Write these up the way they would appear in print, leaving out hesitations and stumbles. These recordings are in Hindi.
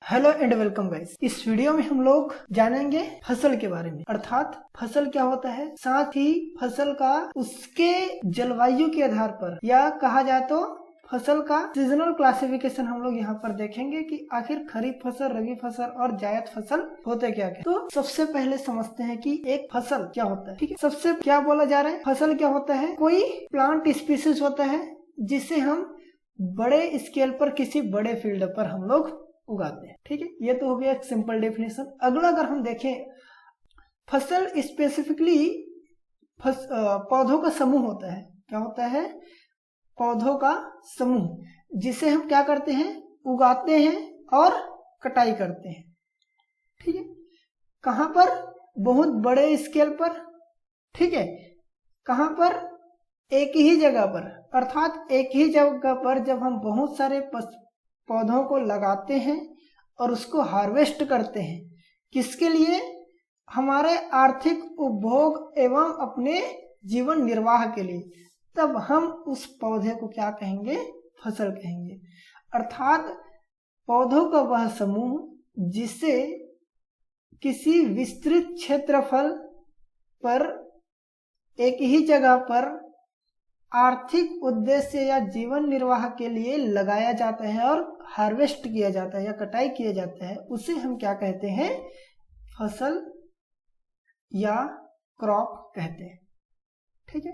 Hello and welcome guys. इस वीडियो में हम लोग जानेंगे फसल के बारे में, अर्थात फसल क्या होता है, साथ ही फसल का उसके जलवायु के आधार पर या कहा जाए तो फसल का सीजनल क्लासिफिकेशन हम लोग यहाँ पर देखेंगे कि आखिर खरीफ फसल, रबी फसल और जायद फसल होते क्या क्या। तो सबसे पहले समझते हैं कि एक फसल क्या होता है। ठीक है, सबसे क्या बोला जा रहा है, फसल क्या होता है, कोई प्लांट स्पीसीज होता है जिसे हम बड़े स्केल पर किसी बड़े फील्ड पर हम लोग उगाते हैं। ठीक है, ये तो हो गया एक सिंपल डेफिनेशन। अगला अगर हम देखें, फसल स्पेसिफिकली पौधों का समूह होता है। क्या होता है? पौधों का समूह, जिसे हम क्या करते हैं, उगाते हैं और कटाई करते हैं। ठीक है, कहां पर? बहुत बड़े स्केल पर। ठीक है, कहां पर? एक ही जगह पर, अर्थात एक ही जगह पर जब हम बहुत सारे पौधों को लगाते हैं और उसको हार्वेस्ट करते हैं, किसके लिए? हमारे आर्थिक उपभोग एवं अपने जीवन निर्वाह के लिए, तब हम उस पौधे को क्या कहेंगे? फसल कहेंगे। अर्थात पौधों का वह समूह जिसे किसी विस्तृत क्षेत्रफल पर एक ही जगह पर आर्थिक उद्देश्य या जीवन निर्वाह के लिए लगाया जाता है और हार्वेस्ट किया जाता है या कटाई किया जाता है, उसे हम क्या कहते हैं? फसल या क्रॉप कहते हैं। ठीक है,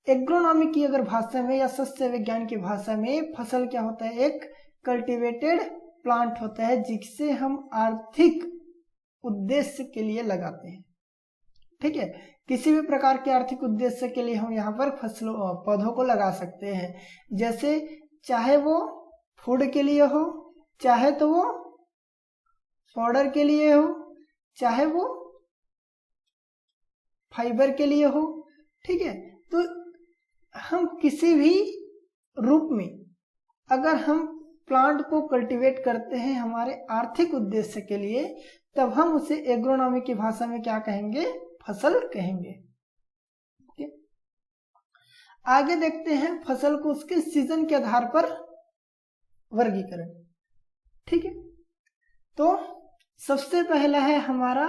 एग्रोनॉमी की अगर भाषा में या सस्य विज्ञान की भाषा में फसल क्या होता है? एक कल्टीवेटेड प्लांट होता है जिसे हम आर्थिक उद्देश्य के लिए लगाते हैं। ठीक है, किसी भी प्रकार के आर्थिक उद्देश्य के लिए हम यहाँ पर पौधों को लगा सकते हैं। जैसे चाहे वो फूड के लिए हो, चाहे तो वो पाउडर के लिए हो, चाहे वो फाइबर के लिए हो। ठीक है, तो हम किसी भी रूप में अगर हम प्लांट को कल्टीवेट करते हैं हमारे आर्थिक उद्देश्य के लिए, तब हम उसे एग्रोनॉमी की भाषा में क्या कहेंगे? फसल कहेंगे। okay? आगे देखते हैं फसल को उसके सीजन के आधार पर वर्गीकरण। ठीक है, तो सबसे पहला है हमारा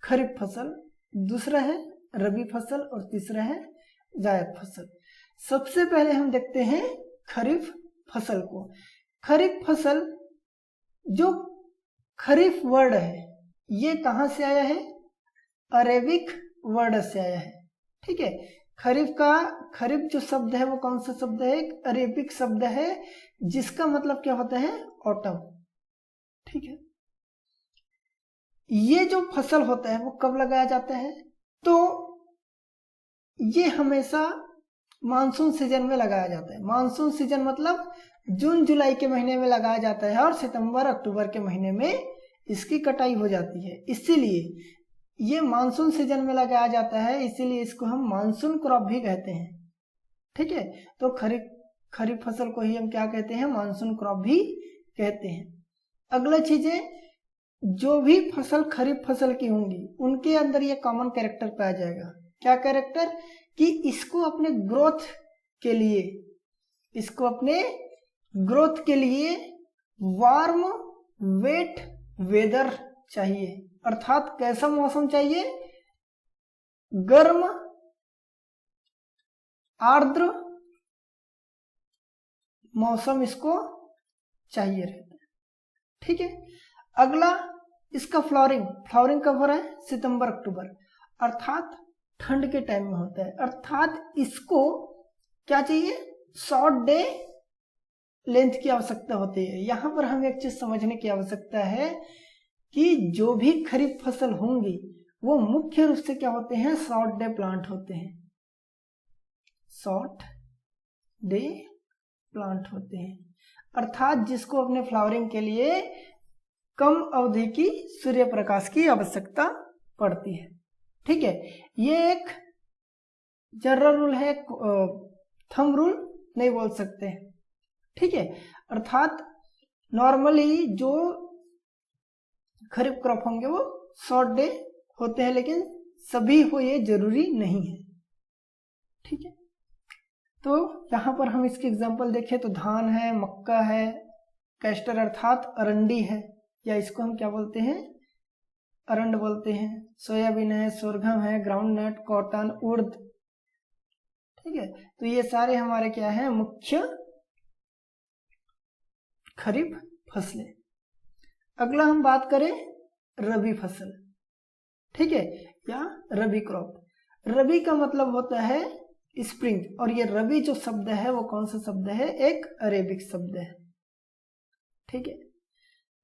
खरीफ फसल, दूसरा है रबी फसल और तीसरा है जायद फसल। सबसे पहले हम देखते हैं खरीफ फसल को। खरीफ फसल, जो खरीफ वर्ड है ये कहां से आया है? अरेबिक वर्ड से आया है। ठीक है, खरीफ जो शब्द है वो कौन सा शब्द है? एक अरेबिक शब्द है जिसका मतलब क्या होता है? ऑटम। ठीक है, ये जो फसल होता है वो कब लगाया जाता है? तो ये हमेशा मानसून सीजन में लगाया जाता है। मानसून सीजन मतलब जून जुलाई के महीने में लगाया जाता है और सितंबर अक्टूबर के महीने में इसकी कटाई हो जाती है। इसीलिए ये मानसून सीजन में लगाया जाता है, इसीलिए इसको हम मानसून क्रॉप भी कहते हैं। ठीक है, तो खरीफ फसल को ही हम क्या कहते हैं? मानसून क्रॉप भी कहते हैं। अगला चीजें, जो भी फसल खरीफ फसल की होंगी उनके अंदर ये कॉमन कैरेक्टर पाया जाएगा। क्या कैरेक्टर? कि इसको अपने ग्रोथ के लिए वार्म वेट वेदर चाहिए। अर्थात कैसा मौसम चाहिए? गर्म, आर्द्र मौसम इसको चाहिए रहता है। ठीक है, अगला इसका फ्लावरिंग कब हो रहा है? सितंबर अक्टूबर, अर्थात ठंड के टाइम में होता है। अर्थात इसको क्या चाहिए? शॉर्ट डे लेंथ की आवश्यकता होती है। यहां पर हमें एक चीज समझने की आवश्यकता है कि जो भी खरीफ फसल होंगी वो मुख्य रूप से क्या होते हैं? शॉर्ट डे प्लांट होते हैं। शॉर्ट डे प्लांट होते हैं, अर्थात जिसको अपने फ्लावरिंग के लिए कम अवधि की सूर्य प्रकाश की आवश्यकता पड़ती है। ठीक है, ये एक जनरल रूल है, थंब रूल नहीं बोल सकते। ठीक है, अर्थात नॉर्मली जो खरीफ क्रॉप होंगे वो शॉर्ट डे होते हैं, लेकिन सभी हो ये जरूरी नहीं है। ठीक है, तो यहाँ पर हम इसकी एग्जांपल देखें तो धान है, मक्का है, कैस्टर अर्थात अरंडी है, या इसको हम क्या बोलते हैं, अरंड बोलते हैं। सोयाबीन है, सोरगम है, ग्राउंडनट, कॉटन, उड़द। ठीक है, तो ये सारे हमारे क्या है, मुख्य खरीफ फसलें। अगला हम बात करें रबी फसल। ठीक है, या रबी क्रॉप। रबी का मतलब होता है स्प्रिंग, और ये रबी जो शब्द है वो कौन सा शब्द है, एक अरेबिक शब्द है। ठीक है,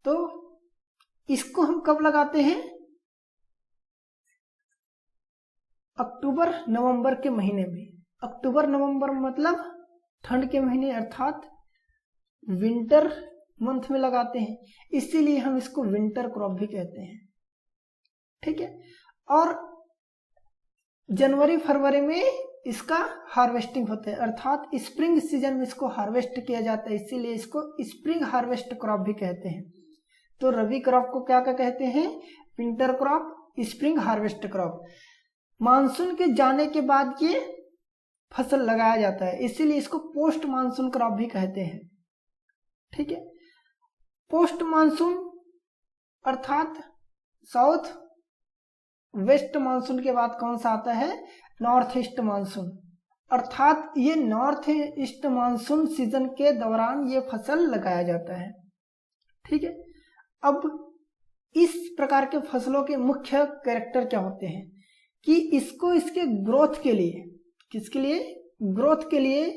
तो इसको हम कब लगाते हैं, अक्टूबर नवंबर के महीने में। अक्टूबर नवंबर मतलब ठंड के महीने अर्थात विंटर मंथ में लगाते हैं, इसीलिए हम इसको विंटर क्रॉप भी कहते हैं। ठीक है, और जनवरी फरवरी में इसका हार्वेस्टिंग होता है, अर्थात स्प्रिंग सीजन में इसको हार्वेस्ट किया जाता है, इसीलिए इसको स्प्रिंग हार्वेस्ट क्रॉप भी कहते हैं। तो रबी क्रॉप को क्या कहते हैं, winter crop, spring harvest crop. Monsoon के जाने के बाद ये फसल लगाया जाता है, इसीलिए इसको पोस्ट मानसून क्रॉप भी कहते हैं। ठीक है, पोस्ट मानसून अर्थात साउथ वेस्ट मानसून के बाद कौन सा आता है, नॉर्थ ईस्ट मानसून, अर्थात ये नॉर्थ ईस्ट मानसून सीजन के दौरान ये फसल लगाया जाता है। ठीक है, अब इस प्रकार के फसलों के मुख्य कैरेक्टर क्या होते हैं कि इसको इसके ग्रोथ के लिए, किसके लिए, ग्रोथ के लिए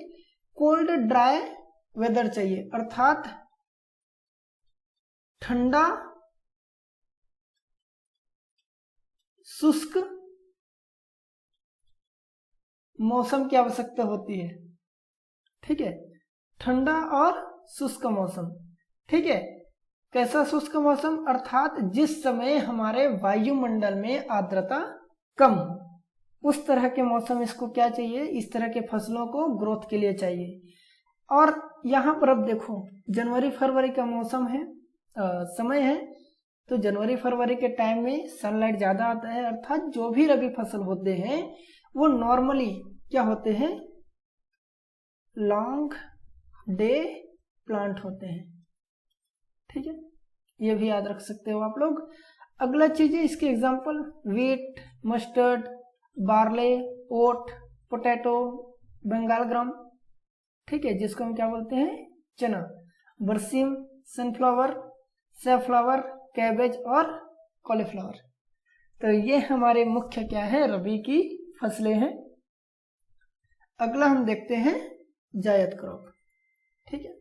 कोल्ड ड्राई वेदर चाहिए, अर्थात ठंडा शुष्क मौसम की आवश्यकता होती है। ठीक है, ठंडा और शुष्क मौसम। ठीक है, कैसा शुष्क मौसम, अर्थात जिस समय हमारे वायुमंडल में आर्द्रता कम, उस तरह के मौसम इसको क्या चाहिए, इस तरह के फसलों को ग्रोथ के लिए चाहिए। और यहाँ पर अब देखो जनवरी फरवरी का मौसम है, समय है, तो जनवरी फरवरी के टाइम में सनलाइट ज्यादा आता है, अर्थात जो भी रबी फसल होते हैं वो नॉर्मली क्या होते हैं, लॉन्ग डे प्लांट होते हैं। ठीक है, ये भी याद रख सकते हो आप लोग। अगला चीज है इसके एग्जांपल, वीट, मस्टर्ड, बार्ले, ओट, पोटैटो, बंगाल ग्राम। ठीक है, जिसको हम क्या बोलते हैं, चना, बरसीम, सनफ्लावर, सैफ्लावर, कैबेज और कॉलीफ्लावर। तो ये हमारे मुख्य क्या है, रबी की फसलें हैं। अगला हम देखते हैं जायद क्रॉप। ठीक है,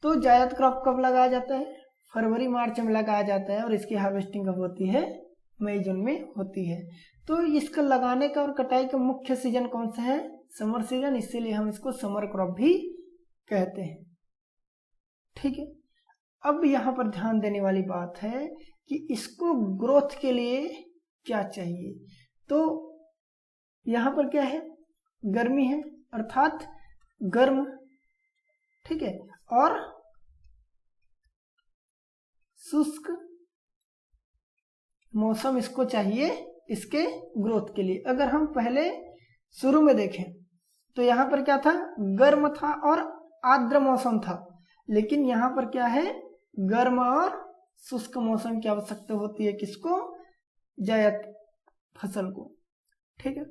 तो जायद क्रॉप कब लगाया जाता है, फरवरी मार्च में लगाया जाता है, और इसकी हार्वेस्टिंग कब होती है, मई जून में होती है। तो इसका लगाने का और कटाई का मुख्य सीजन कौन सा है, समर सीजन, इसीलिए हम इसको समर क्रॉप भी कहते हैं। ठीक है, अब यहाँ पर ध्यान देने वाली बात है कि इसको ग्रोथ के लिए क्या चाहिए। तो यहाँ पर क्या है, गर्मी है, अर्थात गर्म। ठीक है, और शुष्क मौसम इसको चाहिए इसके ग्रोथ के लिए। अगर हम पहले शुरू में देखें तो यहाँ पर क्या था, गर्म था और आर्द्र मौसम था, लेकिन यहाँ पर क्या है, गर्म और शुष्क मौसम की आवश्यकता होती है, किसको, जायद फसल को। ठीक है,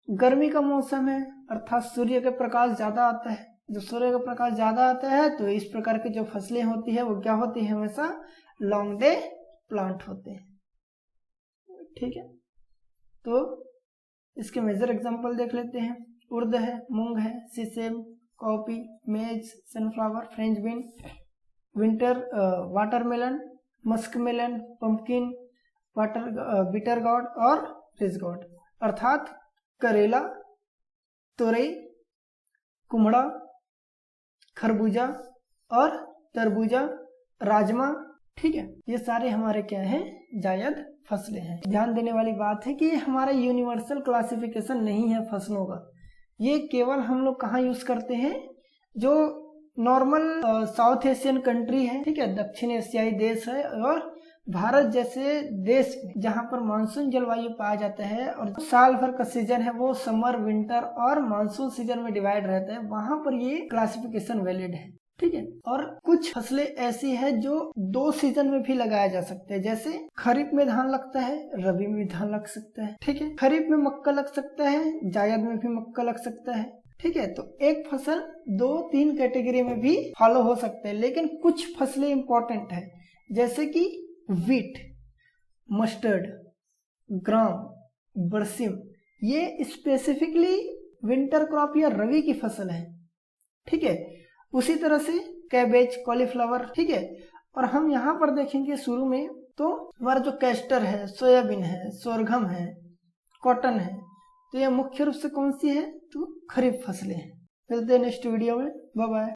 गर्मी का मौसम है, अर्थात सूर्य का प्रकाश ज्यादा आता है, जब सूर्य का प्रकाश ज्यादा आता है तो इस प्रकार की जो फसलें होती है वो क्या होती है, हमेशा लॉन्ग डे प्लांट होते हैं। ठीक है, तो इसके मेजर एग्जांपल देख लेते हैं, उर्द है, मूंग है, सीसेम, कॉफी, मेज, sunflower, French bean, winter watermelon, muskmelon, pumpkin, bitter gourd और रिज गॉड, अर्थात करेला, तोरई, कुमड़ा, खरबूजा और तरबूजा, राजमा। ठीक है, ये सारे हमारे क्या हैं, जायद फसलें हैं। ध्यान देने वाली बात है कि हमारा यूनिवर्सल क्लासिफिकेशन नहीं है फसलों का, ये केवल हम लोग कहाँ यूज करते हैं, जो नॉर्मल साउथ एशियन कंट्री है, ठीक है, दक्षिण एशियाई देश है, और भारत जैसे देश में जहाँ पर मानसून जलवायु पाया जाता है और साल भर का सीजन है वो समर, विंटर और मानसून सीजन में डिवाइड रहता है, वहां पर ये क्लासिफिकेशन वैलिड है। ठीक है। और कुछ फसलें ऐसी है जो 2 सीजन में भी लगाया जा सकता है, जैसे खरीफ में धान लगता है, रबी में धान लग सकता है, ठीक है। खरीफ में मक्का लग सकता है, जायद में भी मक्का लग सकता है, ठीक है। तो एक फसल 2-3 कैटेगरी में भी फॉलो हो सकते हैं, लेकिन कुछ फसलें इंपॉर्टेंट है, जैसे कि वीट, मस्टर्ड, ग्राम, बरसिम, ये स्पेसिफिकली विंटर क्रॉप या रबी की फसल है, ठीक है। उसी तरह से कैबेज, कॉलीफ्लावर, ठीक है। और हम यहाँ पर देखेंगे शुरू में तो हमारा जो कैस्टर है, सोयाबीन है, सोरघम है, कॉटन है, तो ये मुख्य रूप से कौन सी है, तो खरीफ फसलें हैं। मिलते हैं नेक्स्ट वीडियो में, बाय बाय।